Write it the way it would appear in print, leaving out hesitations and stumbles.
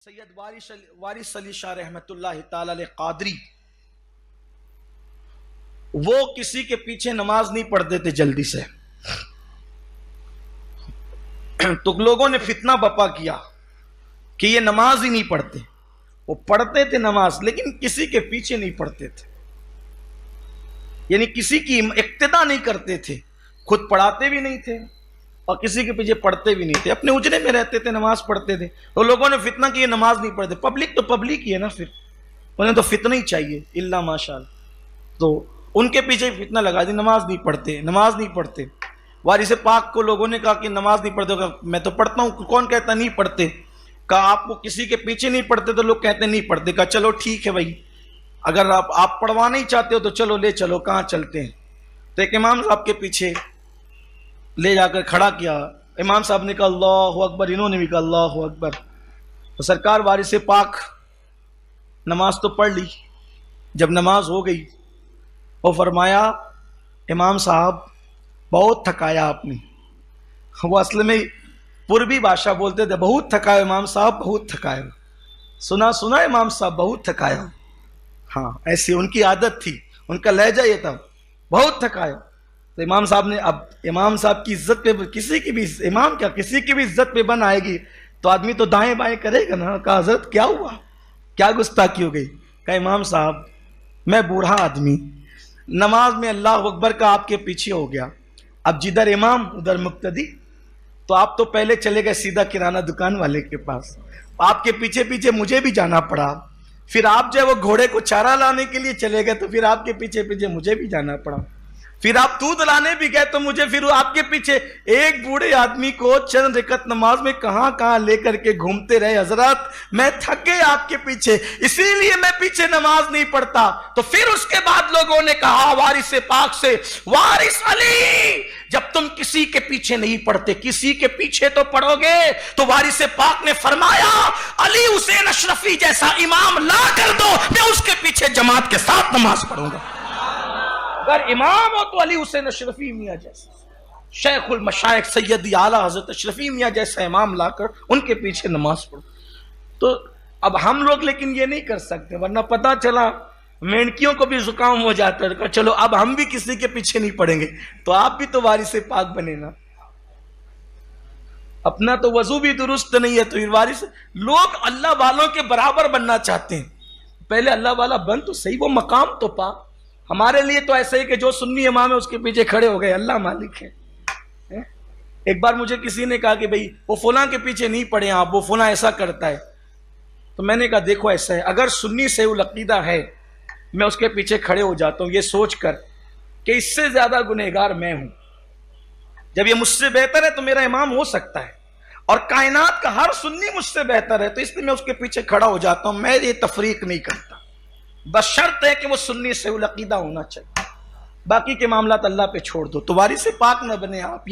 سید وارث علی شاہ رحمت اللہ تعالی علیہ قادری، وہ کسی کے پیچھے نماز نہیں پڑھتے تھے جلدی سے. تو لوگوں نے فتنہ بپا کیا کہ یہ نماز ہی نہیں پڑھتے. وہ پڑھتے تھے نماز لیکن کسی کے پیچھے نہیں پڑھتے تھے، یعنی کسی کی اقتدا نہیں کرتے تھے، خود پڑھاتے بھی نہیں تھے اور کسی کے پیچھے پڑھتے بھی نہیں تھے، اپنے اجرے میں رہتے تھے، نماز پڑھتے تھے. تو لوگوں نے فتنہ کی یہ نماز نہیں پڑھتے. پبلک تو پبلک ہی ہے نا، پھر انہیں تو فتنہ ہی چاہیے اللہ ماشاء اللہ. تو ان کے پیچھے فتنہ لگا دی، نماز نہیں پڑھتے، نماز نہیں پڑھتے. وارث پاک کو لوگوں نے کہا کہ نماز نہیں پڑھتے. میں تو پڑھتا ہوں. کون کہتا نہیں پڑھتے؟ کہا آپ کو کسی کے پیچھے نہیں پڑھتے تو لوگ کہتے نہیں پڑھتے. کہا چلو ٹھیک ہے بھائی، اگر آپ پڑھوانا ہی چاہتے ہو تو چلو لے چلو، کہاں چلتے ہیں. تو ایک امام صاحب کے پیچھے لے جا کر کھڑا کیا. امام صاحب نے کہا اللہ اکبر، انہوں نے بھی کہا اللہ اکبر. تو سرکار وارث پاک نماز تو پڑھ لی. جب نماز ہو گئی وہ فرمایا امام صاحب بہت تھکایا آپ نے. وہ اصل میں پوربی بادشاہ بولتے تھے بہت تھکایا امام صاحب، بہت تھکایا. سنا امام صاحب بہت تھکایا. ہاں ایسی ان کی عادت تھی، ان کا لہجہ یہ تھا بہت تھکایا. تو امام صاحب نے، اب امام صاحب کی عزت پہ کسی کی بھی، امام کیا کسی کی بھی عزت پہ بن آئے گی تو آدمی تو دائیں بائیں کرے گا نا. کہا حضرت کیا ہوا، کیا گستاخی ہو گئی؟ کہا امام صاحب میں بوڑھا آدمی، نماز میں اللہ اکبر کا آپ کے پیچھے ہو گیا. اب جدھر امام ادھر مقتدی، تو آپ تو پہلے چلے گئے سیدھا کرانہ دکان والے کے پاس. آپ کے پیچھے پیچھے مجھے بھی جانا پڑا. پھر آپ جو ہے وہ گھوڑے کو چارہ لانے کے لیے چلے گئے تو پھر آپ کے پیچھے پیچھے مجھے بھی جانا پڑا. پھر آپ دودھ لانے بھی گئے تو مجھے پھر آپ کے پیچھے. ایک بوڑھے آدمی کو چند رکعت نماز میں کہاں کہاں لے کر کے گھومتے رہے. حضرات میں تھک گئے آپ کے پیچھے، اسی لیے میں پیچھے نماز نہیں پڑھتا. تو پھر اس کے بعد لوگوں نے کہا وارث پاک سے، وارث علی جب تم کسی کے پیچھے نہیں پڑھتے کسی کے پیچھے تو پڑھو گے. تو وارث پاک نے فرمایا علی حسین اشرفی جیسا امام لا کر دو، میں اس کے پیچھے جماعت کے ساتھ نماز پڑھوں گا. اگر امام ہو تو علی حسین اشرفی میاں جیسا، شیخ المشائخ سیدی اعلیٰ حضرت اشرفی میاں جیسا امام لا کر ان کے پیچھے نماز پڑھو. تو اب ہم لوگ لیکن یہ نہیں کر سکتے، ورنہ پتا چلا مینکیوں کو بھی زکام ہو جاتا ہے. چلو اب ہم بھی کسی کے پیچھے نہیں پڑیں گے تو آپ بھی تو وارث پاک بنے نا. اپنا تو وضو بھی درست نہیں ہے تو پھر وارث. لوگ اللہ والوں کے برابر بننا چاہتے ہیں، پہلے اللہ والا بن تو صحیح، وہ مقام تو پا. ہمارے لیے تو ایسا ہی کہ جو سنی امام ہے اس کے پیچھے کھڑے ہو گئے، اللہ مالک ہے. ایک بار مجھے کسی نے کہا کہ بھئی وہ فلاں کے پیچھے نہیں پڑے آپ، وہ فلاں ایسا کرتا ہے. تو میں نے کہا دیکھو ایسا ہے، اگر سنی سے العقیدہ ہے میں اس کے پیچھے کھڑے ہو جاتا ہوں یہ سوچ کر کہ اس سے زیادہ گنہگار میں ہوں. جب یہ مجھ سے بہتر ہے تو میرا امام ہو سکتا ہے، اور کائنات کا ہر سنی مجھ سے بہتر ہے تو اس لیے میں اس کے پیچھے کھڑا ہو جاتا ہوں. میں یہ تفریق نہیں کرتا، بس شرط ہے کہ وہ سنی سے العقیدہ ہونا چاہیے. باقی کے معاملات اللہ پہ چھوڑ دو. تو وارث پاک نہ بنے آپ.